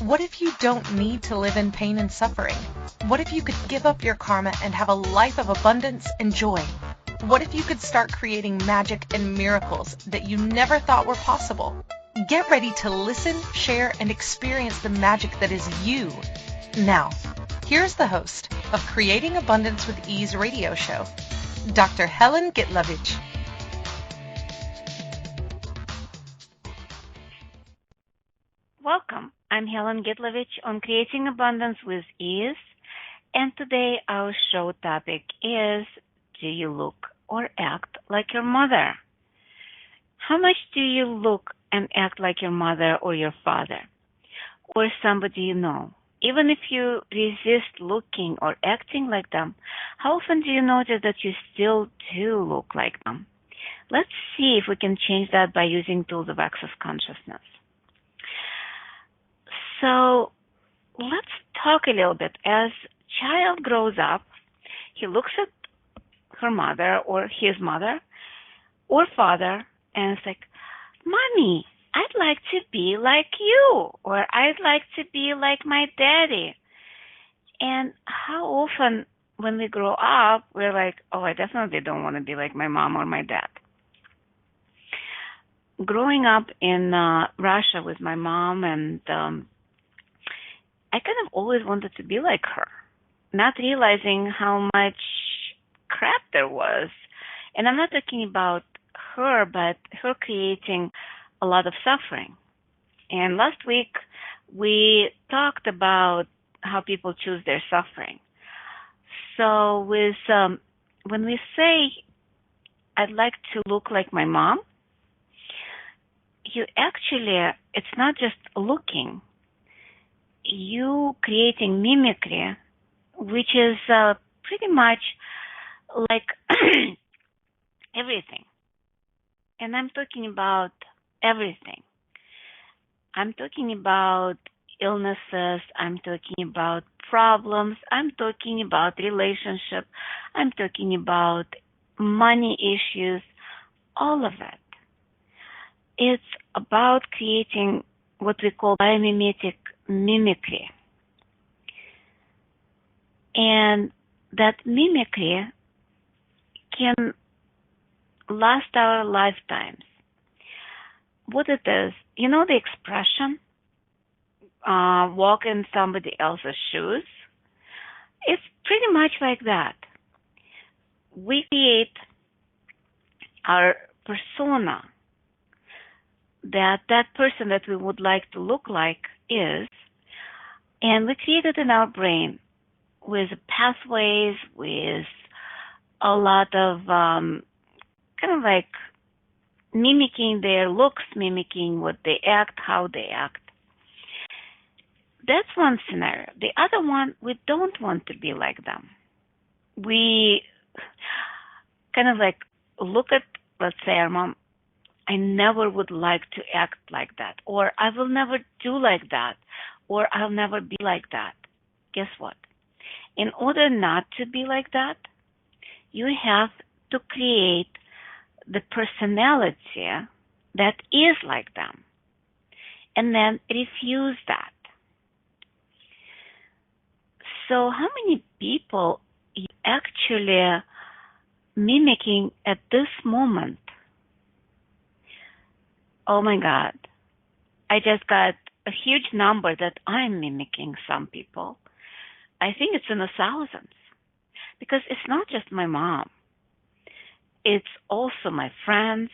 What if you don't need to live in pain and suffering? What if you could give up your karma and have a life of abundance and joy? What if you could start creating magic and miracles that you never thought were possible? Get ready to listen, share, and experience the magic that is you. Now, here's the host of Creating Abundance with Ease radio show, Dr. Helen Gitlevich. Welcome. I'm Helen Gitlevich on Creating Abundance with Ease, and today our show topic is, do you look or act like your mother? How much do you look and act like your mother or your father or somebody you know? Even if you resist looking or acting like them, how often do you notice that you still do look like them? Let's see if we can change that by using tools of access consciousness. So let's talk a little bit. As child grows up, he looks at her mother or his mother or father and it's like, Mommy, I'd like to be like you, or I'd like to be like my daddy. And how often when we grow up, we're like, oh, I definitely don't want to be like my mom or my dad. Growing up in Russia with my mom, and I kind of always wanted to be like her, not realizing how much crap there was. And I'm not talking about her, but her creating a lot of suffering. And last week, we talked about how people choose their suffering. So when we say, I'd like to look like my mom, it's not just looking. You creating mimicry, which is pretty much like everything. And I'm talking about everything. I'm talking about illnesses. I'm talking about problems. I'm talking about relationship. I'm talking about money issues, all of it. It's about creating what we call biomimetic mimicry. And that mimicry can last our lifetimes. What it is, you know the expression, walk in somebody else's shoes? It's pretty much like that. We create our persona, that person that we would like to look like is, and we create it in our brain with pathways, with a lot of kind of like mimicking their looks, mimicking what they act, how they act. That's one scenario. The other one, we don't want to be like them. We kind of like look at, let's say, our mom, I never would like to act like that, or I will never do like that, or I'll never be like that. Guess what? In order not to be like that, you have to create the personality that is like them, and then refuse that. So how many people you actually mimicking at this moment? Oh my God, I just got a huge number that I'm mimicking some people. I think it's in the thousands, because it's not just my mom. It's also my friends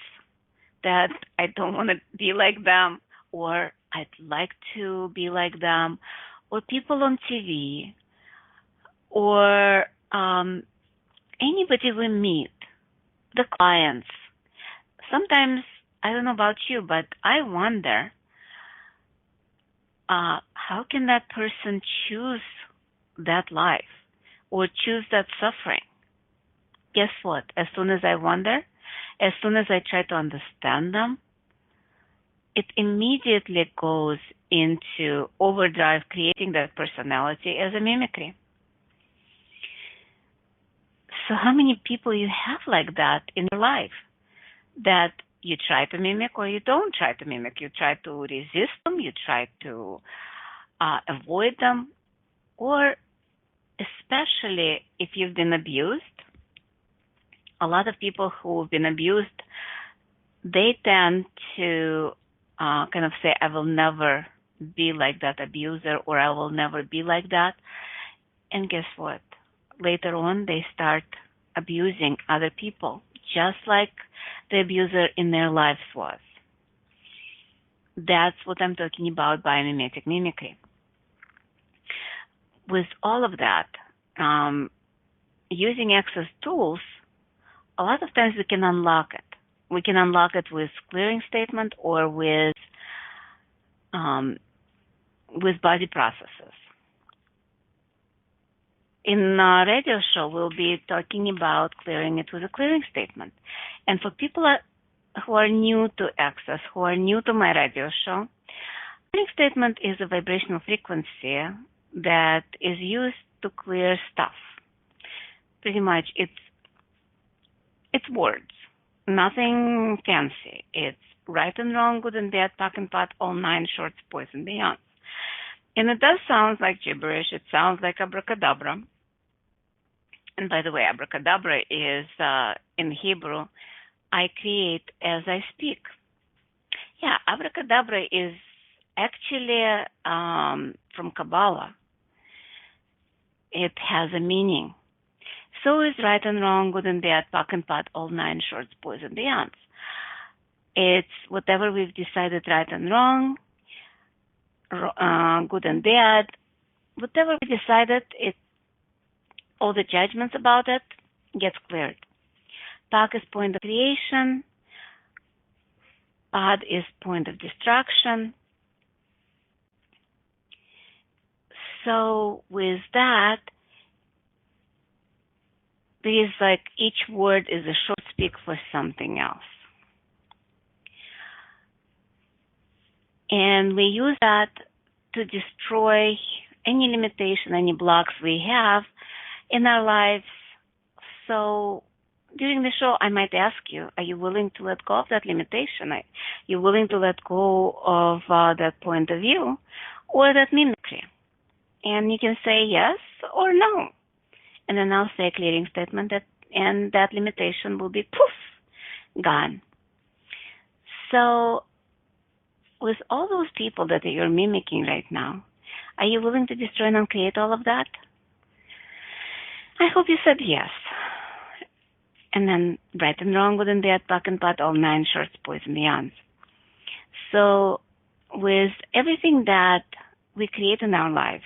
that I don't want to be like them, or I'd like to be like them, or people on TV, or anybody we meet, the clients. Sometimes, I don't know about you, but I wonder, how can that person choose that life or choose that suffering? Guess what? As soon as I wonder, as soon as I try to understand them, it immediately goes into overdrive, creating that personality as a mimicry. So how many people you have like that in your life, that you try to mimic or you don't try to mimic? You try to resist them, you try to avoid them, or especially if you've been abused. A lot of people who've been abused, they tend to kind of say, I will never be like that abuser, or I will never be like that. And guess what? Later on, they start abusing other people, just like the abuser in their lives was. That's what I'm talking about by mimetic mimicry. With all of that, using access tools, a lot of times we can unlock it. We can unlock it with clearing statement or with body processes. In our radio show, we'll be talking about clearing it with a clearing statement. And for people who are new to Access, who are new to my radio show, clearing statement is a vibrational frequency that is used to clear stuff. Pretty much, it's words, nothing fancy. It's right and wrong, good and bad, pack and pot, all nine shorts, boys and beyonds. And it does sound like gibberish. It sounds like abracadabra. And by the way, abracadabra is, in Hebrew, I create as I speak. Yeah, abracadabra is actually from Kabbalah. It has a meaning. So is right and wrong, good and bad, pack and pot, all nine shorts, boys and beyonds. It's whatever we've decided right and wrong, good and bad, whatever we decided, all the judgments about it gets cleared. Pak is point of creation. Pad is point of destruction. So with that, there is like each word is a short speak for something else. And we use that to destroy any limitation, any blocks we have in our lives. So during the show, I might ask you, are you willing to let go of that limitation? Are you willing to let go of that point of view or that mimicry? And you can say yes or no. And then I'll say a clearing statement and that limitation will be poof, gone. So with all those people that you're mimicking right now, are you willing to destroy and uncreate all of that? I hope you said yes. And then right and wrong, good and bad, pack and pot, all nine shorts, boys and beyonds. So with everything that we create in our lives,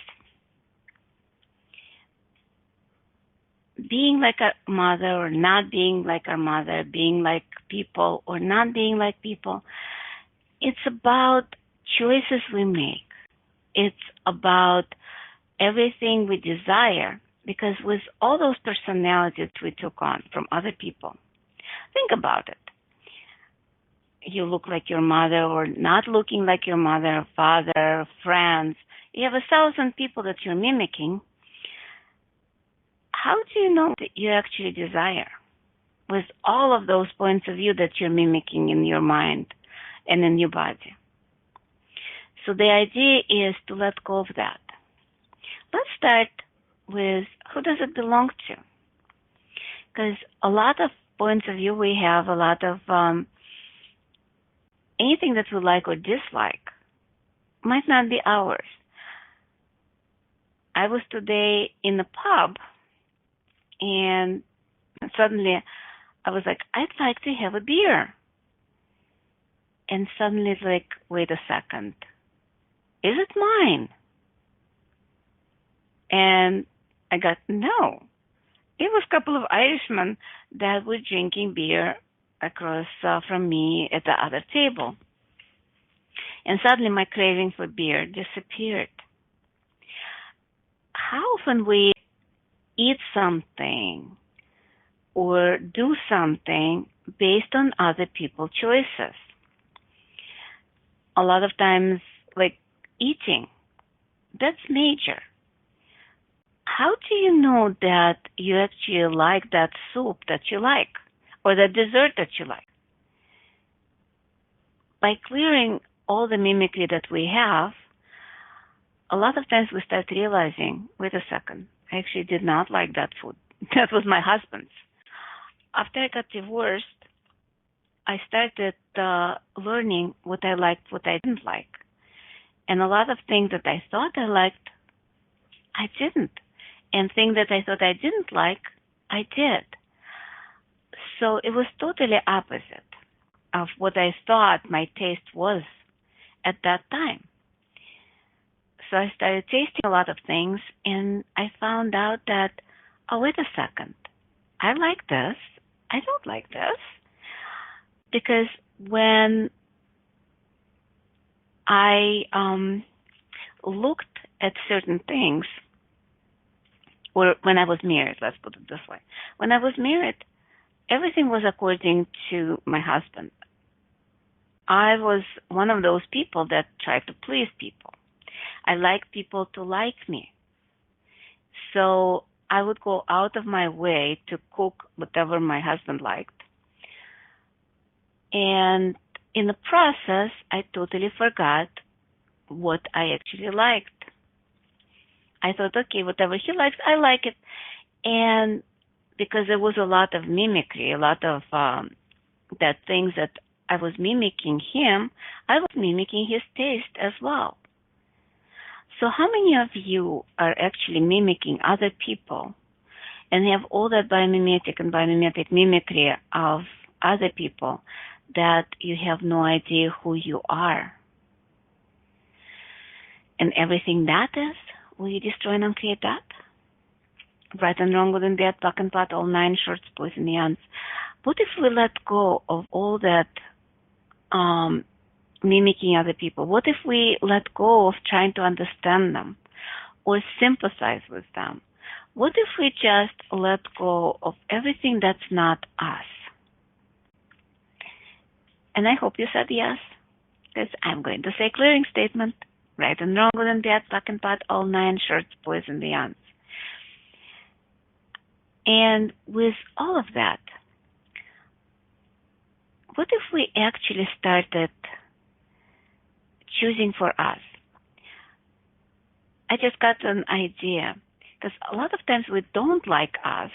being like our mother or not being like our mother, being like people or not being like people, it's about choices we make. It's about everything we desire, because with all those personalities we took on from other people, think about it. You look like your mother or not looking like your mother, father, friends. You have 1,000 people that you're mimicking. How do you know that you actually desire with all of those points of view that you're mimicking in your mind and in your body? So the idea is to let go of that. Let's start with who does it belong to? Because a lot of points of view we have, a lot of anything that we like or dislike might not be ours. I was today in a pub and suddenly I was like, I'd like to have a beer. And suddenly it's like, wait a second. Is it mine? And I got, no. It was a couple of Irishmen that were drinking beer across from me at the other table. And suddenly my craving for beer disappeared. How often we eat something or do something based on other people's choices? A lot of times, like eating, that's major. How do you know that you actually like that soup that you like or that dessert that you like? By clearing all the mimicry that we have, a lot of times we start realizing, wait a second, I actually did not like that food. That was my husband's. After I got divorced, I started learning what I liked, what I didn't like. And a lot of things that I thought I liked, I didn't. And things that I thought I didn't like, I did. So it was totally opposite of what I thought my taste was at that time. So I started tasting a lot of things, and I found out that, oh, wait a second, I like this, I don't like this. Because when I looked at certain things, or when I was married, let's put it this way. When I was married, everything was according to my husband. I was one of those people that tried to please people. I like people to like me. So I would go out of my way to cook whatever my husband liked. And in the process, I totally forgot what I actually liked. I thought, okay, whatever he likes, I like it. And because there was a lot of mimicry, a lot of that things that I was mimicking him, I was mimicking his taste as well. So how many of you are actually mimicking other people and have all that biomimetic and biomimetic mimicry of other people that you have no idea who you are? And everything that is, will you destroy and uncreate that? Right and wrong, good and bad, black and white, all nine shorts, boys and beyonds. What if we let go of all that mimicking other people? What if we let go of trying to understand them or sympathize with them? What if we just let go of everything that's not us? And I hope you said yes, because I'm going to say clearing statement. Right and wrong, good and bad, black and white, all nine shorts, boys and beyonds. And with all of that, what if we actually started choosing for us? I just got an idea, because a lot of times we don't like us.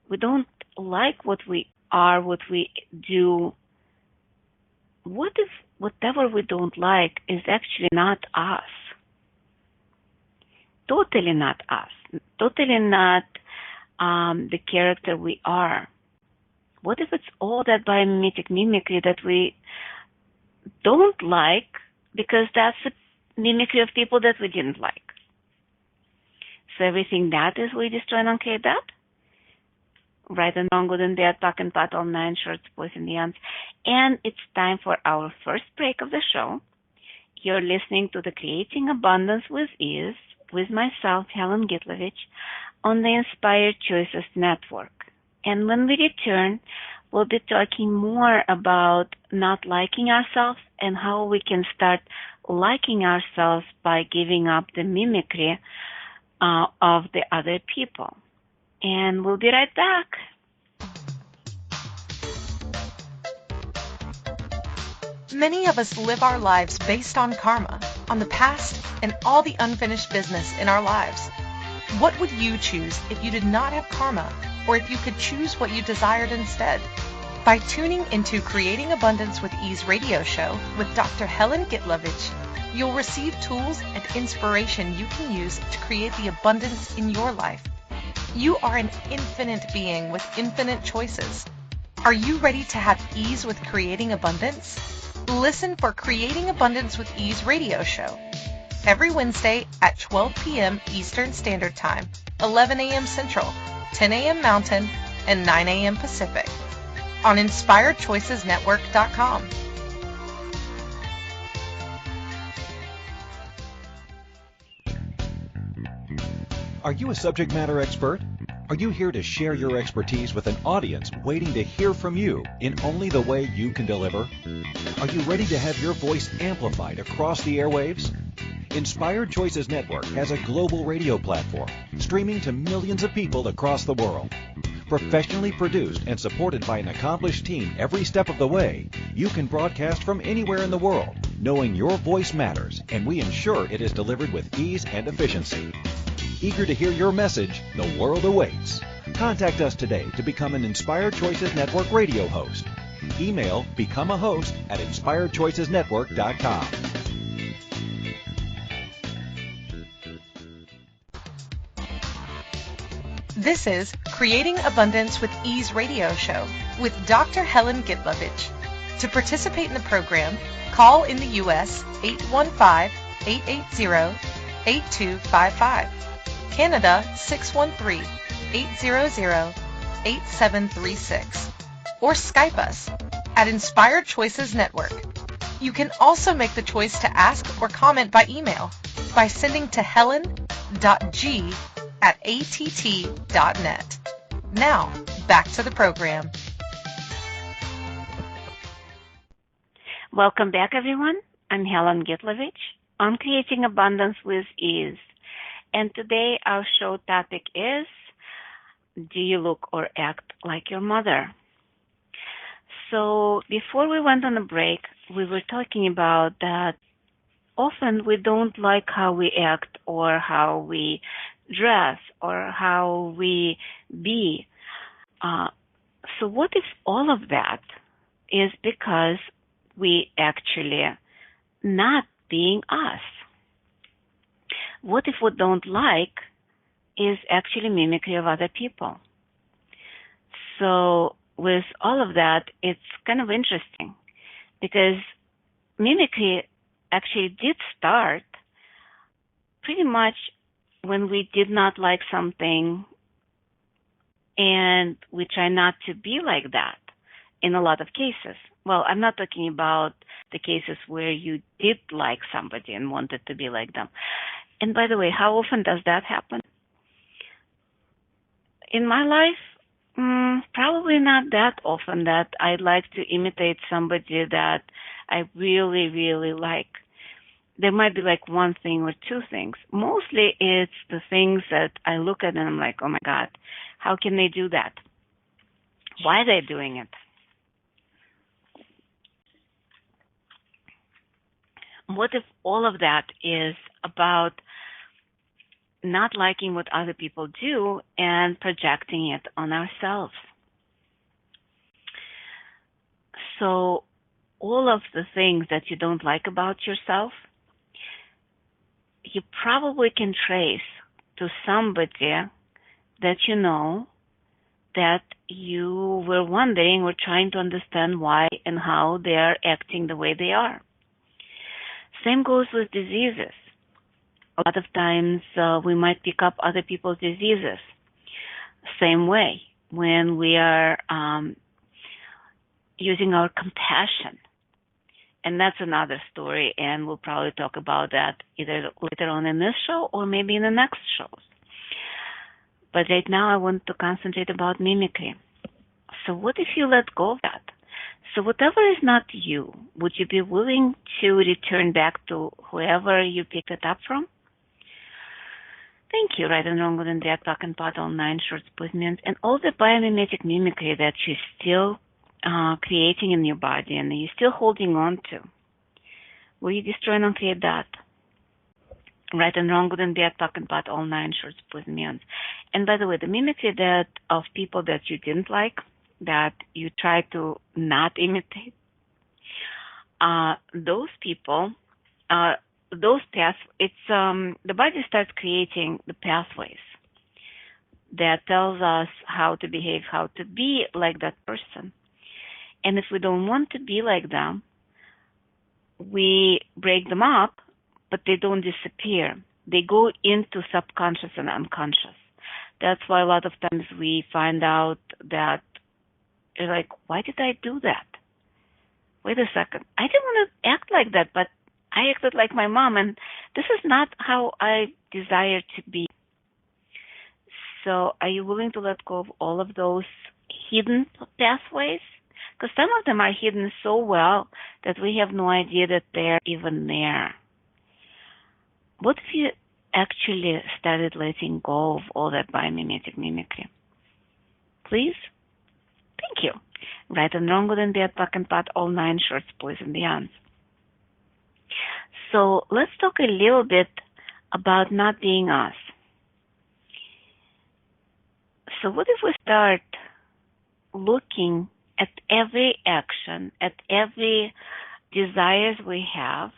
We don't like what we are, what we do. What if whatever we don't like is actually not us? Totally not us. Totally not the character we are. What if it's all that biomimetic mimicry that we don't like because that's a mimicry of people that we didn't like? So everything that is, we destroy and uncreate that? Right and wrong, good and bad, black and white, all nine shorts, boys and beyonds. And it's time for our first break of the show. You're listening to the Creating Abundance with Ease with myself, Helen Gitlevich, on the Inspired Choices Network. And when we return, we'll be talking more about not liking ourselves and how we can start liking ourselves by giving up the mimicry of the other people. And we'll be right back. Many of us live our lives based on karma, on the past, and all the unfinished business in our lives. What would you choose if you did not have karma, or if you could choose what you desired instead? By tuning into Creating Abundance with Ease radio show with Dr. Helen Gitlevich, you'll receive tools and inspiration you can use to create the abundance in your life. You are an infinite being with infinite choices. Are you ready to have ease with creating abundance? Listen for Creating Abundance with Ease radio show every Wednesday at 12 p.m. Eastern Standard Time, 11 a.m. Central, 10 a.m. Mountain, and 9 a.m. Pacific on InspiredChoicesNetwork.com. Are you a subject matter expert? Are you here to share your expertise with an audience waiting to hear from you in only the way you can deliver? Are you ready to have your voice amplified across the airwaves? Inspired Choices Network has a global radio platform streaming to millions of people across the world. Professionally produced and supported by an accomplished team every step of the way, you can broadcast from anywhere in the world Knowing your voice matters, and we ensure it is delivered with ease and efficiency. Eager to hear your message, the world awaits. Contact us today to become an Inspired Choices Network radio host. Email becomeahost@inspiredchoicesnetwork.com. This is Creating Abundance with Ease radio show with Dr. Helen Gitlevich. To participate in the program, call in the U.S. 815-880-8255, Canada 613-800-8736, or Skype us at Inspired Choices Network. You can also make the choice to ask or comment by email by sending to helen.g@att.net. Now, back to the program. Welcome back, everyone. I'm Helen Gitlevich on Creating Abundance with Ease. And today our show topic is, do you look or act like your mother? So before we went on a break, we were talking about that often we don't like how we act or how we dress or how we be. So what if all of that is because we actually not being us? What if what don't like is actually mimicry of other people? So with all of that, it's kind of interesting because mimicry actually did start pretty much when we did not like something and we try not to be like that in a lot of cases. Well, I'm not talking about the cases where you did like somebody and wanted to be like them. And by the way, how often does that happen? In my life, probably not that often that I'd like to imitate somebody that I really, really like. There might be like one thing or two things. Mostly it's the things that I look at and I'm like, oh my God, how can they do that? Why are they doing it? What if all of that is about not liking what other people do and projecting it on ourselves? So all of the things that you don't like about yourself, you probably can trace to somebody that you know that you were wondering or trying to understand why and how they are acting the way they are. Same goes with diseases. A lot of times we might pick up other people's diseases. Same way when we are using our compassion. And that's another story, and we'll probably talk about that either later on in this show or maybe in the next shows. But right now I want to concentrate about mimicry. So what if you let go of that? So whatever is not you, would you be willing to return back to whoever you picked it up from? Thank you, right and wrong, good and bad, talk and pot, all nine shorts, movements, and all the biomimetic mimicry that you're still creating in your body and you're still holding on to. Will you destroy and uncreate that? Right and wrong, good and bad, talk and pot, all nine shorts, movements. And by the way, the mimicry that of people that you didn't like, that you try to not imitate, those people, those paths, it's the body starts creating the pathways that tells us how to behave, how to be like that person. And if we don't want to be like them, we break them up, but they don't disappear. They go into subconscious and unconscious. That's why a lot of times we find out that you're like, why did I do that? Wait a second. I didn't want to act like that, but I acted like my mom, and this is not how I desire to be. So are you willing to let go of all of those hidden pathways? Because some of them are hidden so well that we have no idea that they're even there. What if you actually started letting go of all that biomimetic mimicry? Please? Thank you. Right and wrong, good and bad, black and pot, all nine shorts, boys and beyonds. So let's talk a little bit about not being us. So what if we start looking at every action, at every desires we have,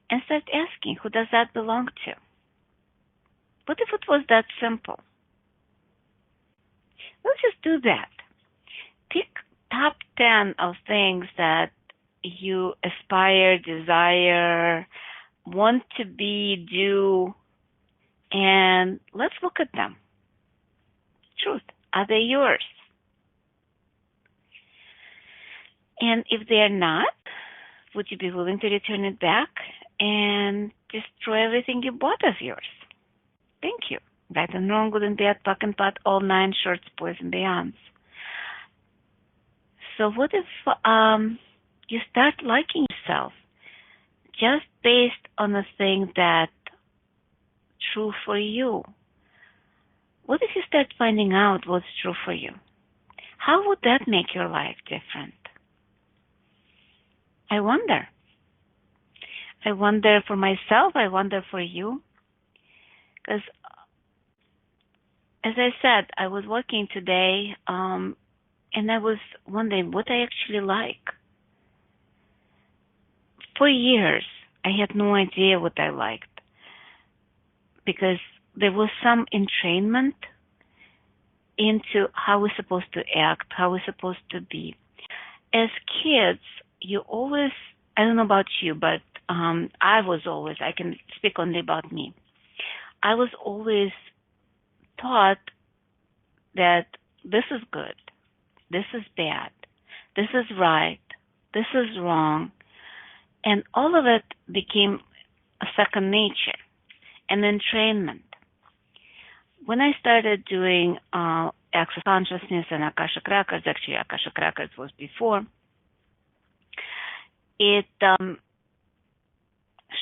and start asking, who does that belong to? What if it was that simple? Let's just do that. Pick top 10 of things that you aspire, desire, want to be, do, and let's look at them. Truth, are they yours? And if they're not, would you be willing to return it back and destroy everything you bought of yours? Thank you. Right and wrong, good and bad, puck and pot, all 9 shorts, boys and beyonds. So what if you start liking yourself just based on a thing that's true for you? What if you start finding out what's true for you? How would that make your life different? I wonder. I wonder for myself. I wonder for you. Because, as I said, I was working today, and I was wondering what I actually like. For years, I had no idea what I liked because there was some entrainment into how we're supposed to act, how we're supposed to be. As kids, you always, I don't know about you, but I can speak only about me. I was always taught that this is good, this is bad, this is right, this is wrong, and all of it became a second nature, an entrainment. When I started doing Access Consciousness and Akashic Records, actually Akashic Records was before, it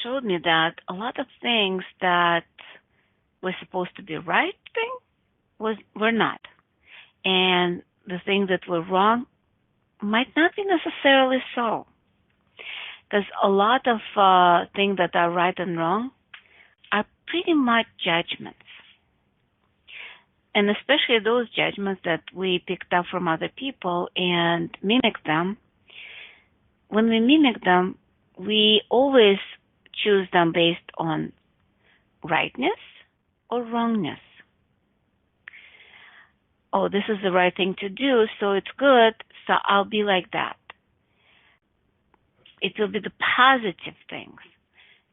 showed me that a lot of things that were supposed to be right thing were not. And the things that were wrong might not be necessarily so. Because a lot of things that are right and wrong are pretty much judgments. And especially those judgments that we picked up from other people and mimic them. When we mimic them, we always choose them based on rightness or wrongness. Oh, this is the right thing to do, so it's good, so I'll be like that. It will be the positive things.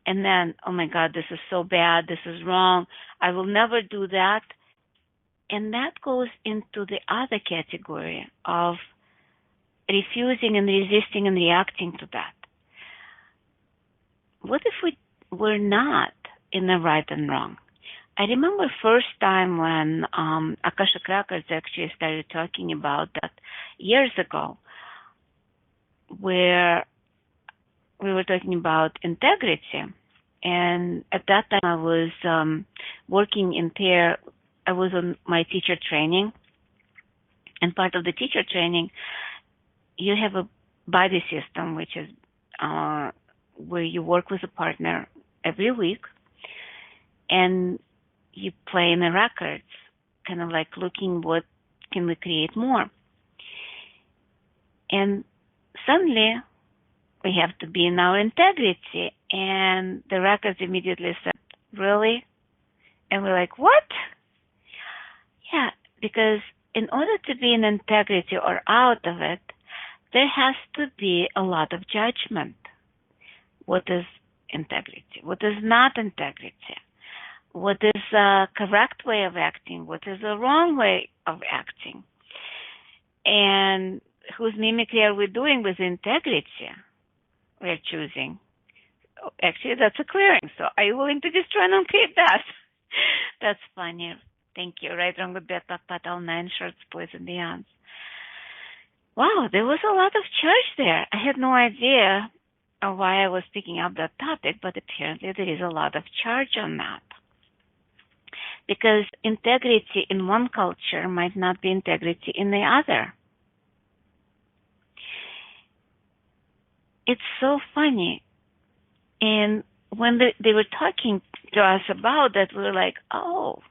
And then, oh my God, this is so bad, this is wrong, I will never do that. And that goes into the other category of refusing and resisting and reacting to that. What if we were not in the right and wrong? I remember first time when Akashic Records actually started talking about that years ago, where we were talking about integrity. And at that time I was working in pair. I was on my teacher training. And part of the teacher training, you have a body system, which is where you work with a partner every week. And you play in the records, kind of like looking what can we create more. And suddenly we have to be in our integrity. And the records immediately said, really? And we're like, what? Yeah, because in order to be in integrity or out of it, there has to be a lot of judgment. What is integrity? What is not integrity? What is a correct way of acting? What is a wrong way of acting? And whose mimicry are we doing with integrity we're choosing? Actually, that's a clearing. So are you willing to destroy and uncreate that? That's funny. Thank you. Right, wrong, good, bad, puck, pot, all 9 shorts, boys and beyonds. Wow, there was a lot of charge there. I had no idea why I was picking up that topic, but apparently there is a lot of charge on that. Because integrity in one culture might not be integrity in the other. It's so funny. In when they were talking to us about that, we were like, oh,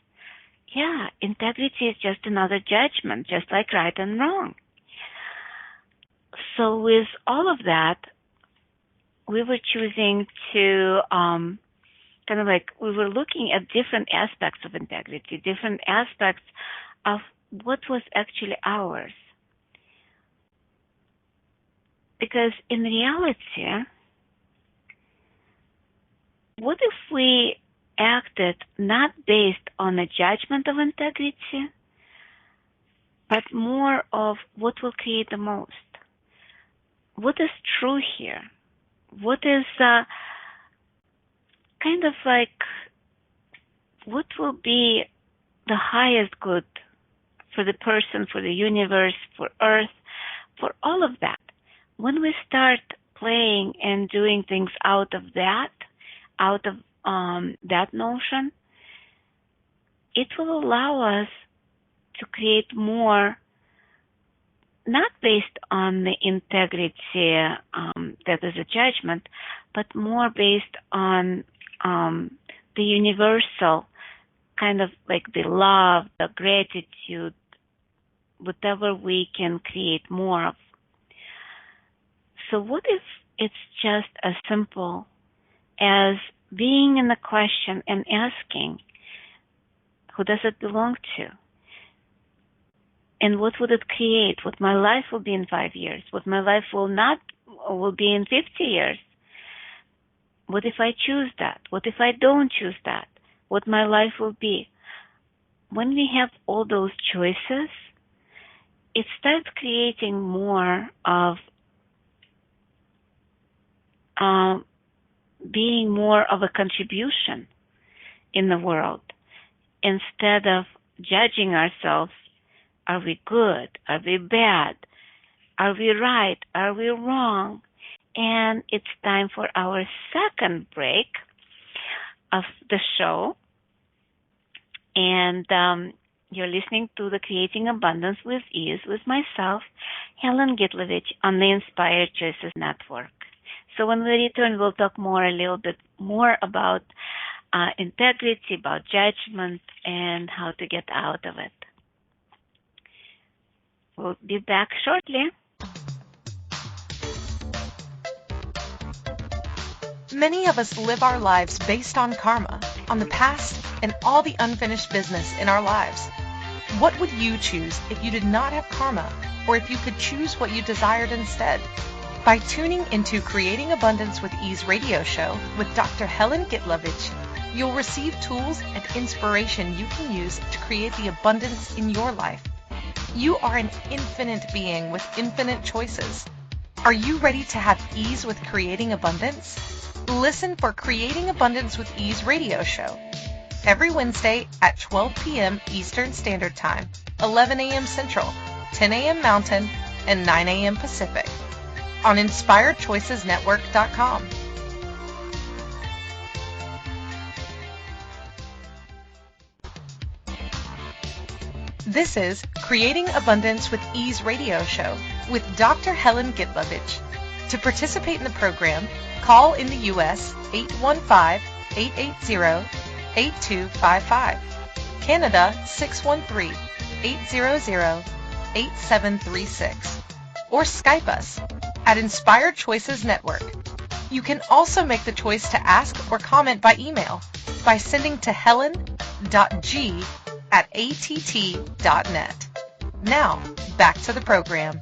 yeah, integrity is just another judgment, just like right and wrong. So with all of that, we were choosing to kind of like, we were looking at different aspects of integrity, different aspects of what was actually ours. Because in reality, what if we acted not based on a judgment of integrity, but more of what will create the most? What is true here? What is kind of like, what will be the highest good for the person, for the universe, for Earth, for all of that? When we start playing and doing things out of that notion, it will allow us to create more, not based on the integrity that is a judgment, but more based on the universal kind of like the love, the gratitude, whatever we can create more of. So what if it's just as simple as being in the question and asking, who does it belong to? And what would it create? What my life will be in 5 years? What my life will be in 50 years? What if I choose that? What if I don't choose that? What my life will be? When we have all those choices, it starts creating more of being more of a contribution in the world, instead of judging ourselves. Are we good? Are we bad? Are we right? Are we wrong? And it's time for our second break of the show. And you're listening to the Creating Abundance with Ease with myself, Helen Gitlevich, on the Inspired Choices Network. So when we return, we'll talk a little bit more about integrity, about judgment, and how to get out of it. We'll be back shortly. Many of us live our lives based on karma, on the past, and all the unfinished business in our lives. What would you choose if you did not have karma, or if you could choose what you desired instead? By tuning into Creating Abundance with Ease radio show with Dr. Helen Gitlevich, you'll receive tools and inspiration you can use to create the abundance in your life. You are an infinite being with infinite choices. Are you ready to have ease with creating abundance? Listen for Creating Abundance with Ease radio show every Wednesday at 12 p.m. Eastern Standard Time, 11 a.m. Central, 10 a.m. Mountain, and 9 a.m. Pacific on InspiredChoicesNetwork.com. This is Creating Abundance with Ease radio show with Dr. Helen Gitlevich. To participate in the program, call in the U.S. 815-880-8255, Canada 613-800-8736, or Skype us at Inspired Choices Network. You can also make the choice to ask or comment by email by sending to helen.g@att.net. Now, back to the program.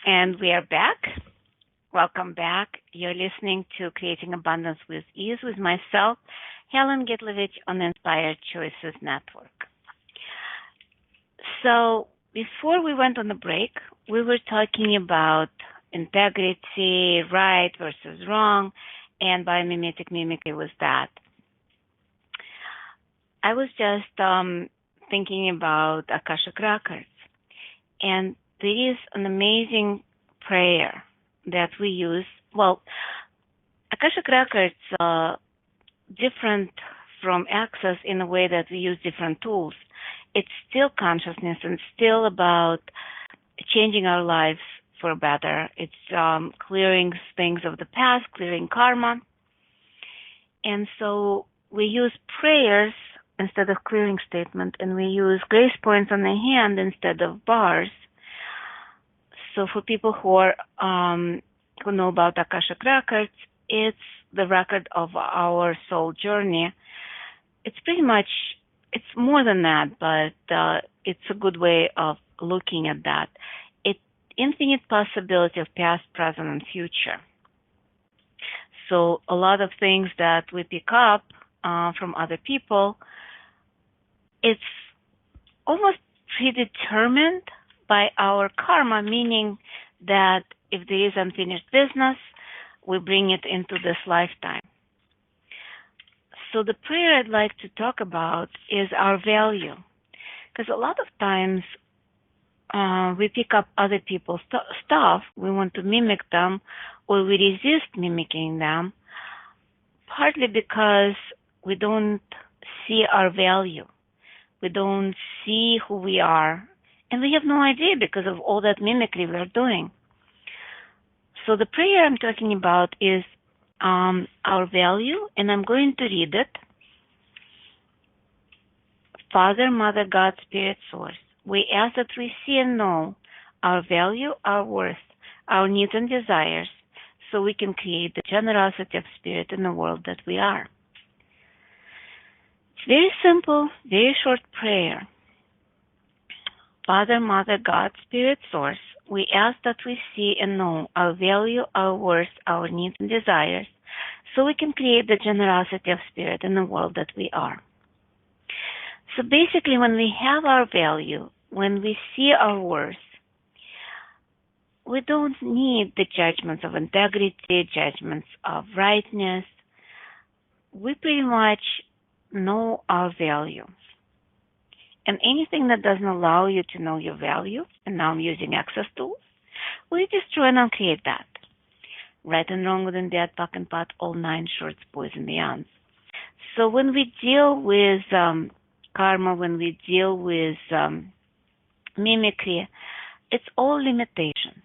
And we are back. Welcome back. You're listening to Creating Abundance with Ease with myself, Helen Gitlevich, on the Inspired Choices Network. So before we went on the break, we were talking about integrity, right versus wrong, and biomimetic mimicry was that. I was just thinking about Akashic records, and there is an amazing prayer that we use. Well, Akashic records are different from Access in a way that we use different tools. It's still consciousness and still about changing our lives for better. It's clearing things of the past, clearing karma. And so we use prayers instead of clearing statement, and we use grace points on the hand instead of bars. So for people who know about Akashic records, it's the record of our soul journey. It's pretty much, it's more than that, but it's a good way of looking at that. It's infinite possibility of past, present, and future. So a lot of things that we pick up from other people, it's almost predetermined by our karma, meaning that if there is unfinished business, we bring it into this lifetime. So the prayer I'd like to talk about is our value. Because a lot of times we pick up other people's stuff, we want to mimic them, or we resist mimicking them, partly because we don't see our value. We don't see who we are, and we have no idea because of all that mimicry we're doing. So the prayer I'm talking about is our value, and I'm going to read it. Father, Mother, God, Spirit, Source, we ask that we see and know our value, our worth, our needs and desires, so we can create the generosity of spirit in the world that we are. It's very simple, very short prayer. Father, Mother, God, Spirit, Source, we ask that we see and know our value, our worth, our needs and desires, so we can create the generosity of spirit in the world that we are. So basically, when we have our value, when we see our worth, we don't need the judgments of integrity, judgments of rightness. We pretty much know our value. And anything that doesn't allow you to know your value, and now I'm using access tools, we destroy and uncreate that. Right and wrong, good and bad, puck and pot, all nine shorts, boys and beyonds. So when we deal with karma, when we deal with mimicry, it's all limitations.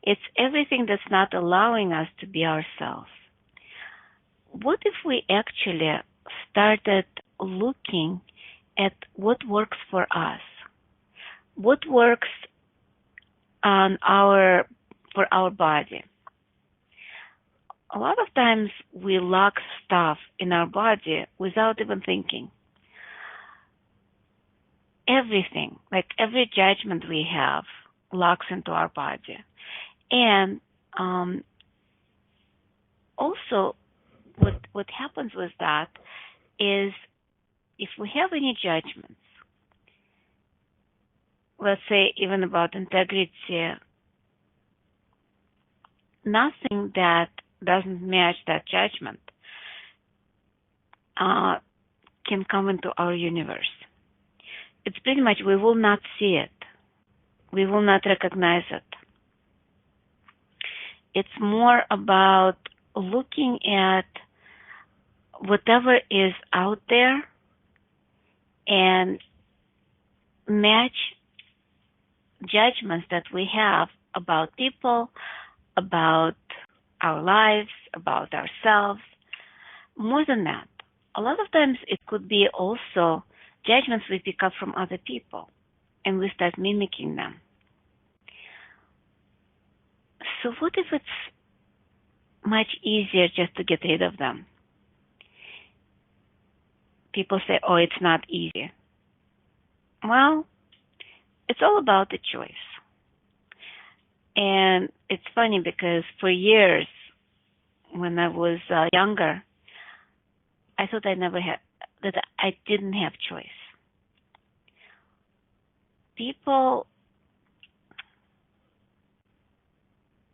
It's everything that's not allowing us to be ourselves. What if we actually started looking at what works for us? What works for our body? A lot of times we lock stuff in our body without even thinking. Everything, like every judgment we have, locks into our body. And also, what happens with that is if we have any judgments, let's say even about integrity, nothing that doesn't match that judgment can come into our universe. It's pretty much we will not see it. We will not recognize it. It's more about looking at whatever is out there and match judgments that we have about people, about our lives, about ourselves. More than that, a lot of times it could be also judgments we pick up from other people, and we start mimicking them. So what if it's much easier just to get rid of them? People say, oh, it's not easy. Well, it's all about the choice. And it's funny because for years, when I was younger, I thought that I didn't have choice. People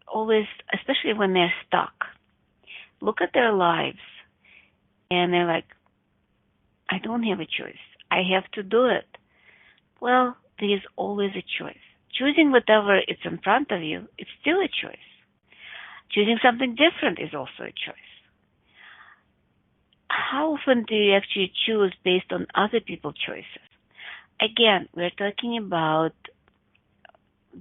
always, especially when they're stuck, look at their lives and they're like, I don't have a choice. I have to do it. Well, there is always a choice. Choosing whatever is in front of you, it's still a choice. Choosing something different is also a choice. How often do you actually choose based on other people's choices? Again, we're talking about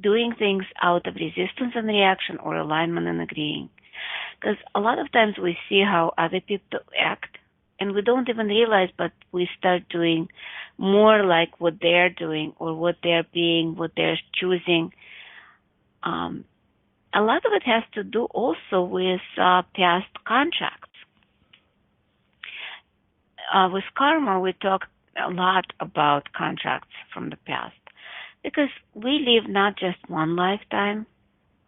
doing things out of resistance and reaction or alignment and agreeing. Because a lot of times we see how other people act and we don't even realize, but we start doing more like what they're doing or what they're being, what they're choosing. A lot of it has to do also with past contracts. With karma, we talk a lot about contracts from the past because we live not just one lifetime,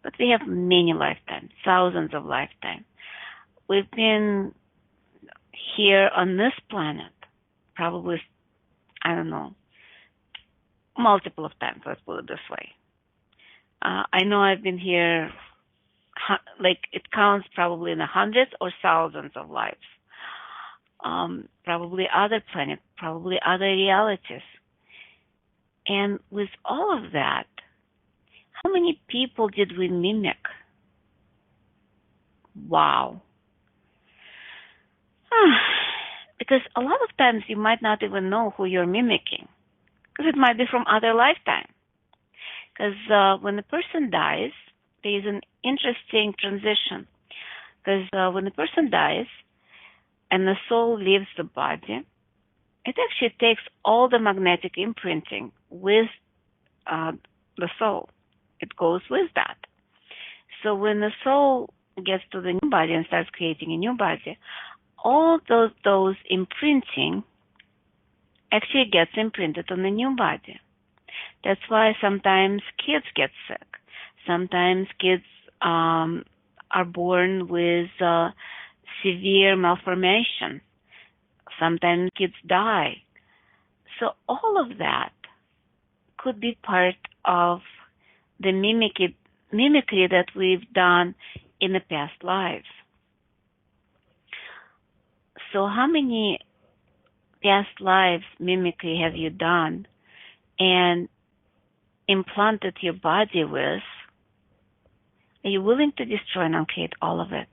but we have many lifetimes, thousands of lifetimes. We've been here on this planet probably, I don't know, multiple of times, let's put it this way. I know I've been here, like it counts probably in the hundreds or thousands of lives. Probably other planets, probably other realities. And with all of that, how many people did we mimic? Wow. Because a lot of times you might not even know who you're mimicking, because it might be from other lifetime. Because when a person dies, there is an interesting transition. Because when a person dies and the soul leaves the body, it actually takes all the magnetic imprinting with the soul. It goes with that. So when the soul gets to the new body and starts creating a new body, all those imprinting actually gets imprinted on the new body. That's why sometimes kids get sick. Sometimes kids are born with severe malformation. Sometimes kids die. So all of that could be part of the mimicry that we've done in the past lives. So how many past lives mimicry have you done and implanted your body with? Are you willing to destroy and uncreate all of it?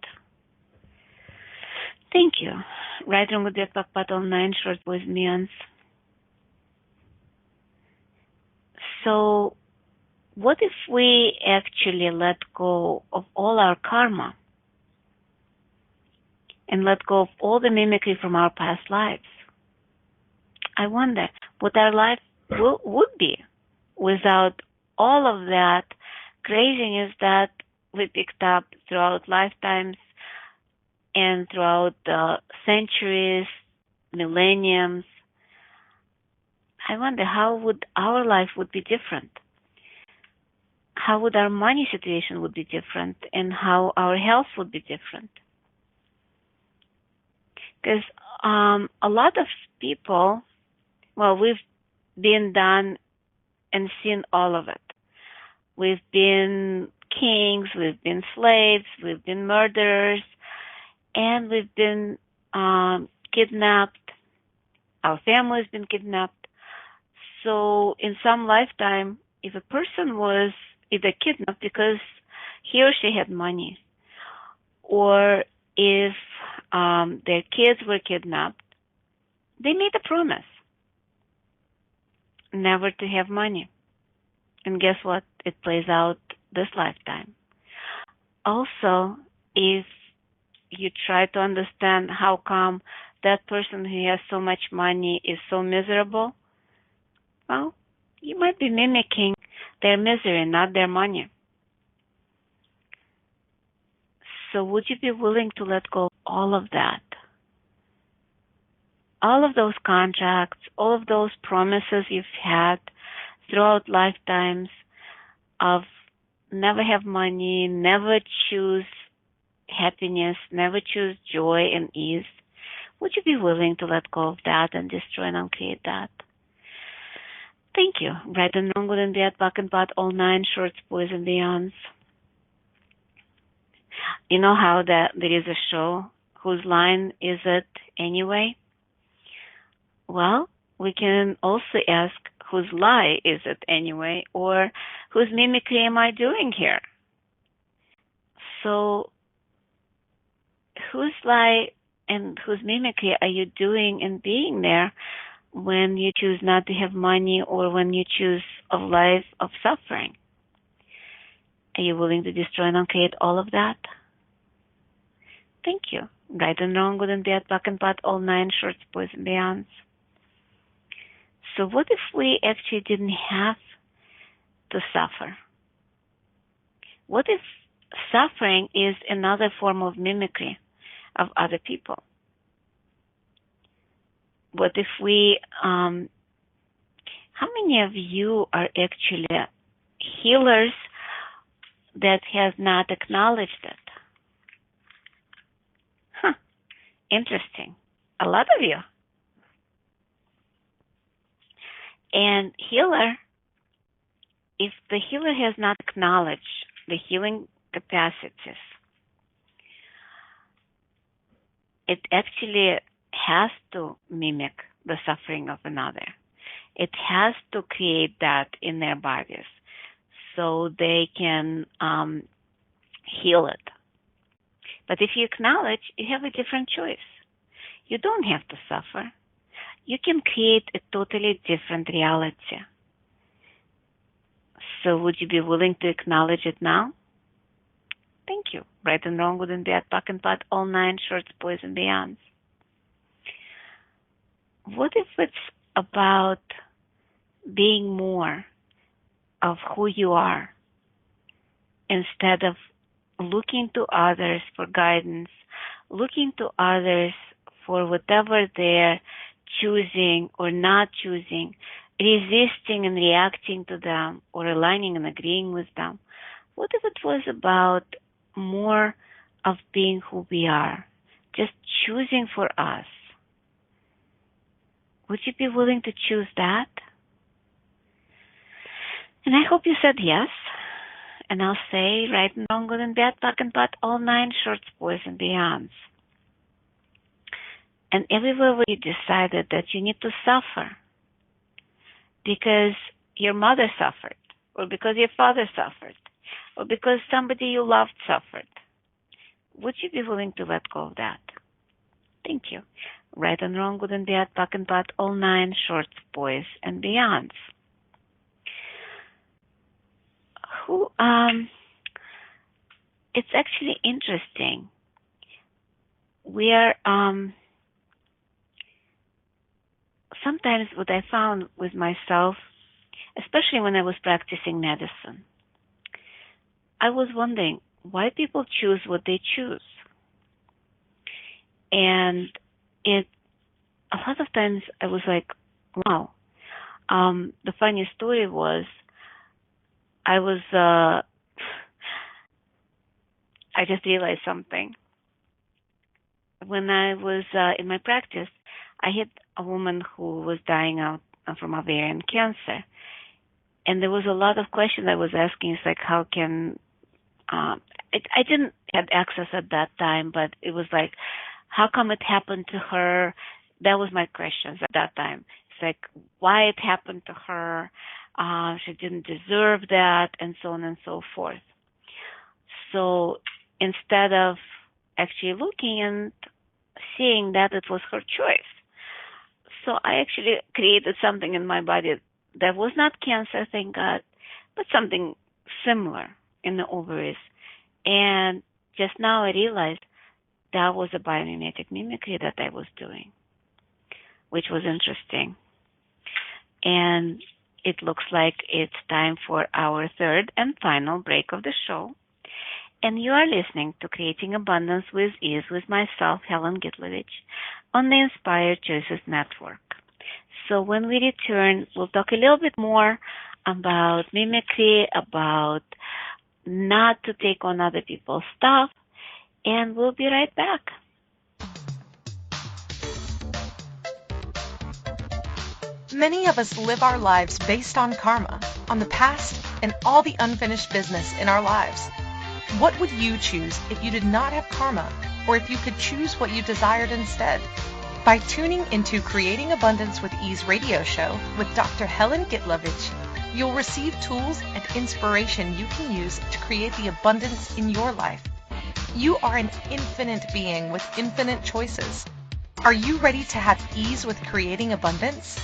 Thank you. Right on with the Pakpat online short boys meons. So what if we actually let go of all our karma and let go of all the mimicry from our past lives? I wonder what our life would be without all of that craziness that we picked up throughout lifetimes and throughout the centuries, millenniums. I wonder how would our life would be different. How would our money situation would be different and how our health would be different. Because a lot of people, well, we've been done and seen all of it. We've been kings, we've been slaves, we've been murderers, and we've been kidnapped. Our family's been kidnapped. So in some lifetime, if a person was either kidnapped because he or she had money, or if their kids were kidnapped, they made a promise never to have money. And guess what? It plays out this lifetime. Also, if you try to understand how come that person who has so much money is so miserable, well, you might be mimicking their misery, not their money. So would you be willing to let go of all of that? All of those contracts, all of those promises you've had throughout lifetimes of never have money, never choose happiness, never choose joy and ease. Would you be willing to let go of that and destroy and uncreate that? Thank you. Right and wrong, good and bad, back and bad, all nine shorts, boys and beyonds. You know how there is a show, Whose Line Is It Anyway? Well, we can also ask, whose lie is it anyway? Or whose mimicry am I doing here? So whose lie and whose mimicry are you doing and being there when you choose not to have money or when you choose a life of suffering? Are you willing to destroy and uncreate all of that? Thank you. Right and wrong, good and bad, back and bad, all nine shorts, boys and beyonds. So what if we actually didn't have to suffer? What if suffering is another form of mimicry of other people? What if we, how many of you are actually healers that has not acknowledged it? Interesting. A lot of you. And healer, if the healer has not acknowledged the healing capacities, it actually has to mimic the suffering of another. It has to create that in their bodies so they can heal it. But if you acknowledge, you have a different choice. You don't have to suffer. You can create a totally different reality. So would you be willing to acknowledge it now? Thank you. Right and wrong, good and bad, back and bad, all nine shorts, boys and beyonds. What if it's about being more of who you are instead of looking to others for guidance, looking to others for whatever they're choosing or not choosing, resisting and reacting to them or aligning and agreeing with them? What if it was about more of being who we are, just choosing for us? Would you be willing to choose that? And I hope you said yes. And I'll say right and wrong, good and bad, back and bad, all nine shorts, boys and beyonds. And everywhere where you decided that you need to suffer because your mother suffered, or because your father suffered, or because somebody you loved suffered, would you be willing to let go of that? Thank you. Right and wrong, good and bad, back and bad, all nine shorts, boys and beyonds. It's actually interesting. We are, sometimes what I found with myself, especially when I was practicing medicine, I was wondering why people choose what they choose. And a lot of times I was like, wow. The funny story was, I just realized something. When I was in my practice, I had a woman who was dying out from ovarian cancer. And there was a lot of questions I was asking. It's like, how can, I didn't have access at that time, but it was like, how come it happened to her? That was my questions at that time. It's like, why it happened to her? She didn't deserve that, and so on and so forth. So instead of actually looking and seeing that it was her choice, so I actually created something in my body that was not cancer, thank God, but something similar in the ovaries. And just now I realized that was a biomimetic mimicry that I was doing, which was interesting. And it looks like it's time for our third and final break of the show. And you are listening to Creating Abundance with Ease with myself, Helen Gitlevich, on the Inspired Choices Network. So when we return, we'll talk a little bit more about mimicry, about not to take on other people's stuff, and we'll be right back. Many of us live our lives based on karma, on the past, and all the unfinished business in our lives. What would you choose if you did not have karma, or if you could choose what you desired instead? By tuning into Creating Abundance with Ease radio show with Dr. Helen Gitlevich, you'll receive tools and inspiration you can use to create the abundance in your life. You are an infinite being with infinite choices. Are you ready to have ease with creating abundance?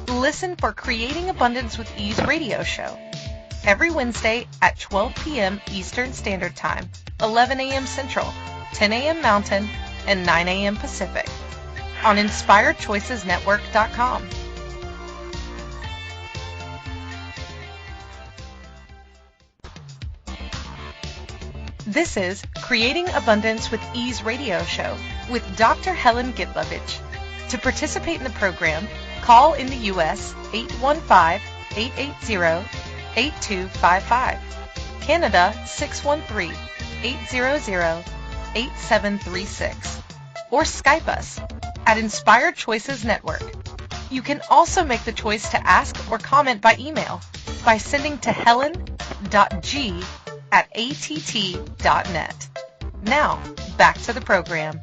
Listen for Creating Abundance with Ease radio show. every Wednesday at 12 p.m. Eastern Standard Time, 11 a.m. Central, 10 a.m. Mountain, and 9 a.m. Pacific on InspiredChoicesNetwork.com. This is Creating Abundance with Ease radio show with Dr. Helen Gitlevich. To participate in the program, call in the U.S. 815-880-8255, Canada 613-800-8736, or Skype us at Inspired Choices Network. You can also make the choice to ask or comment by email by sending to helen.g@att.net. Now, back to the program.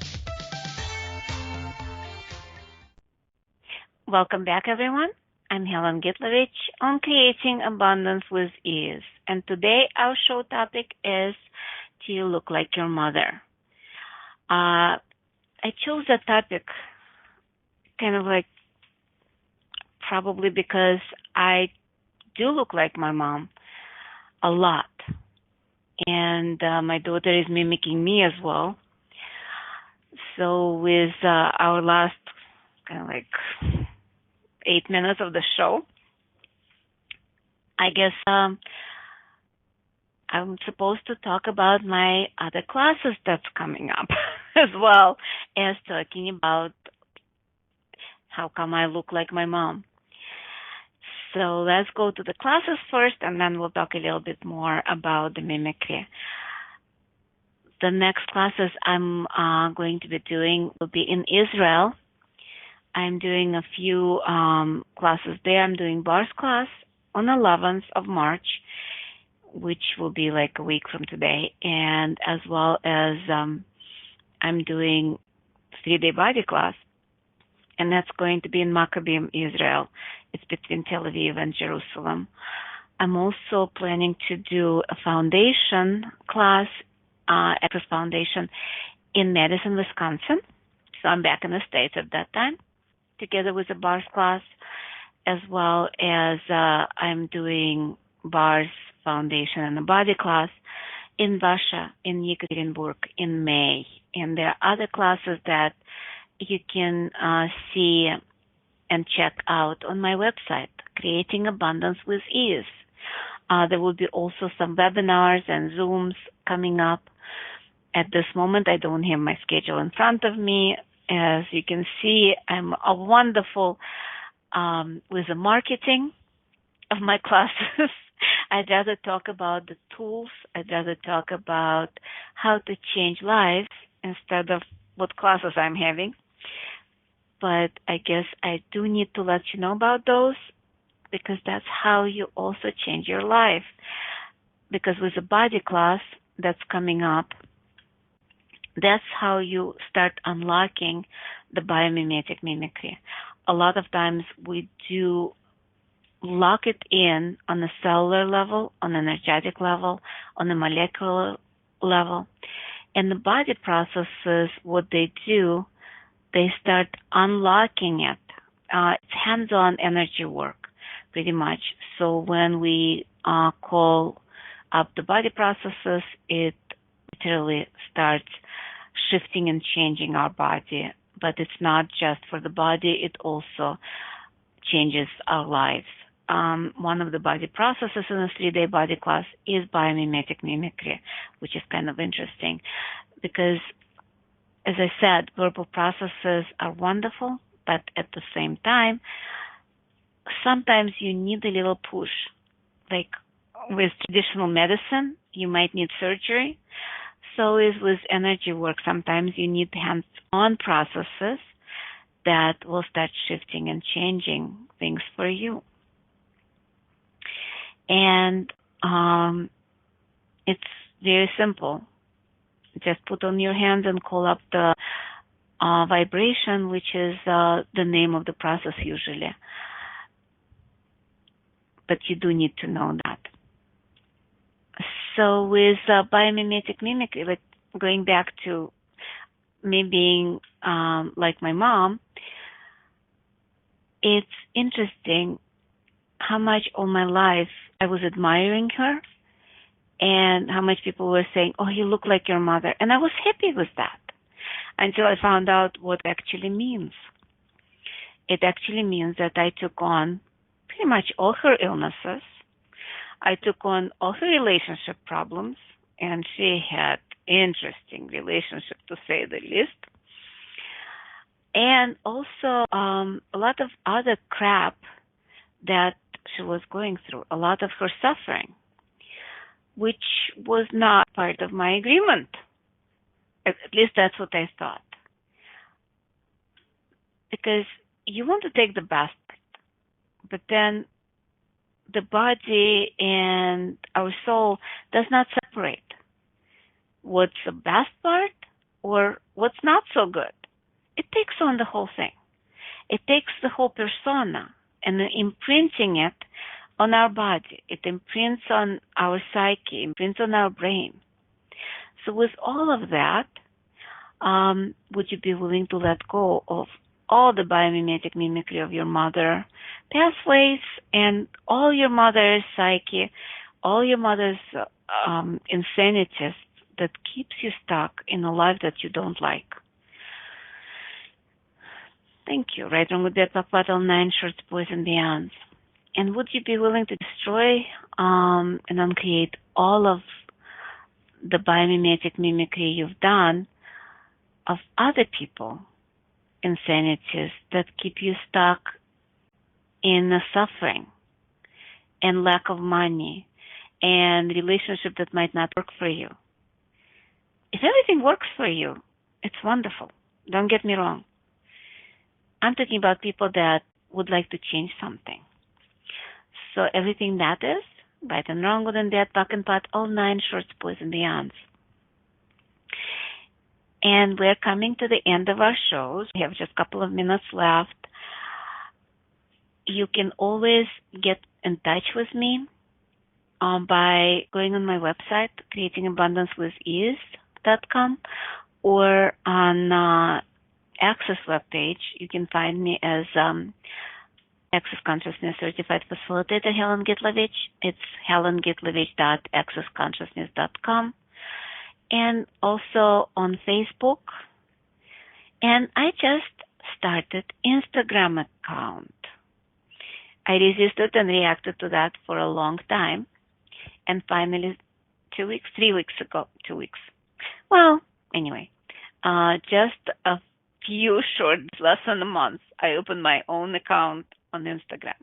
Welcome back, everyone. I'm Helen Gitlevich on Creating Abundance with Ease. And today our show topic is, do you look like your mother? I chose that topic kind of like probably because I do look like my mom a lot. And my daughter is mimicking me as well. So with our last kind of like 8 minutes of the show, I guess I'm supposed to talk about my other classes that's coming up as well as talking about how come I look like my mom. So let's go to the classes first, and then we'll talk a little bit more about the mimicry. The next classes I'm going to be doing will be in Israel. I'm doing a few classes there. I'm doing bars class on 11th of March, which will be like a week from today, and as well as I'm doing 3-day body class, and that's going to be in Maccabim, Israel. It's between Tel Aviv and Jerusalem. I'm also planning to do a foundation class, Access Foundation, in Madison, Wisconsin. So I'm back in the States at that time, together with a bars class, as well as I'm doing bars, foundation, and a body class in Russia, in Yekaterinburg, in May. And there are other classes that you can see and check out on my website, Creating Abundance with Ease. There will be also some webinars and Zooms coming up. At this moment, I don't have my schedule in front of me. As you can see, I'm a wonderful with the marketing of my classes. I'd rather talk about the tools. I'd rather talk about how to change lives instead of what classes I'm having. But I guess I do need to let you know about those, because that's how you also change your life. Because with the body class that's coming up, that's how you start unlocking the biomimetic mimicry. A lot of times we do lock it in on a cellular level, on an energetic level, on a molecular level. And the body processes, what they do, they start unlocking it. It's hands-on energy work, pretty much. So when we call up the body processes, it literally starts shifting and changing our body. But it's not just for the body, it also changes our lives. One of the body processes in a 3-day body class is biomimetic mimicry, which is kind of interesting because, as I said, verbal processes are wonderful, but at the same time, sometimes you need a little push. Like with traditional medicine, you might need surgery. So is with energy work. Sometimes you need hands-on processes that will start shifting and changing things for you. And it's very simple. Just put on your hands and call up the vibration, which is the name of the process usually. But you do need to know that. So with biomimetic mimicry, like going back to me being like my mom, it's interesting how much all my life I was admiring her and how much people were saying, oh, you look like your mother. And I was happy with that until I found out what it actually means. It actually means that I took on pretty much all her illnesses. I took on all her relationship problems, and she had interesting relationship, to say the least. And also a lot of other crap that she was going through, a lot of her suffering, which was not part of my agreement. At least that's what I thought. Because you want to take the best part, but then the body and our soul does not separate what's the best part or what's not so good. It takes on the whole thing. It takes the whole persona and imprinting it on our body. It imprints on our psyche, imprints on our brain. So with all of that, would you be willing to let go of all the biomimetic mimicry of your mother pathways and all your mother's psyche, all your mother's insanities that keeps you stuck in a life that you don't like? Thank you. Right, wrong, good, bad, pop, battle, 9 shorts, boys, and beyonds. And would you be willing to destroy and uncreate all of the biomimetic mimicry you've done of other people, insanities that keep you stuck in suffering and lack of money and relationship that might not work for you? If everything works for you, it's wonderful. Don't get me wrong. I'm talking about people that would like to change something. So everything that is, right and wrong, good and bad, back and pot, all 9 shorts, boys, and beyonds. And we're coming to the end of our shows. We have just a couple of minutes left. You can always get in touch with me by going on my website, creatingabundancewithease.com, or on Access webpage. You can find me as Access Consciousness Certified Facilitator Helen Gitlevich. It's helengitlevich.accessconsciousness.com, and also on Facebook. And I just started Instagram account. I resisted and reacted to that for a long time, and finally 3 weeks ago, well, anyway, just a few short, less than a month, I opened my own account on Instagram.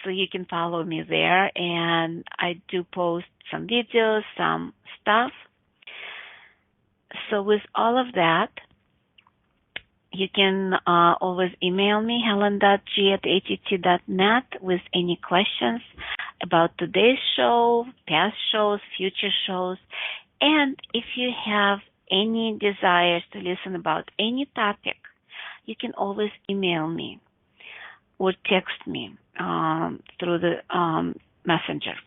So you can follow me there, and I do post some videos, some stuff. So with all of that, you can always email me, helen.g@att.net, with any questions about today's show, past shows, future shows. And if you have any desires to listen about any topic, you can always email me or text me through the messenger.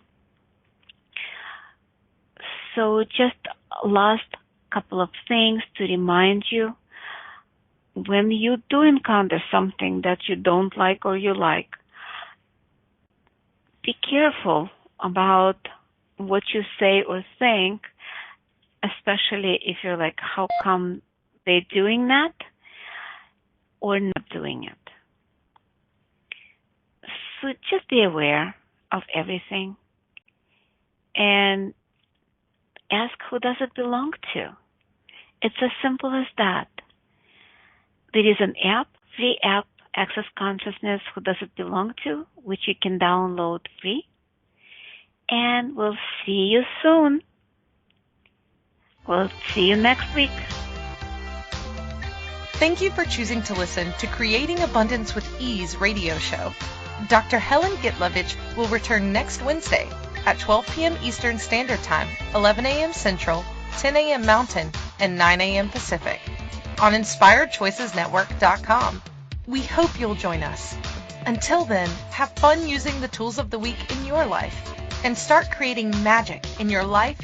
So just last couple of things to remind you. When you do encounter something that you don't like or you like, be careful about what you say or think, especially if you're like, how come they're doing that or not doing it? So just be aware of everything and ask, who does it belong to? It's as simple as that. There is an app, free app, Access Consciousness, Who Does It Belong To, which you can download free. And we'll see you soon. We'll see you next week. Thank you for choosing to listen to Creating Abundance with Ease radio show. Dr. Helen Gitlevich will return next Wednesday at 12 p.m. Eastern Standard Time, 11 a.m. Central, 10 a.m. Mountain, and 9 a.m. Pacific on InspiredChoicesNetwork.com. We hope you'll join us. Until then, have fun using the tools of the week in your life and start creating magic in your life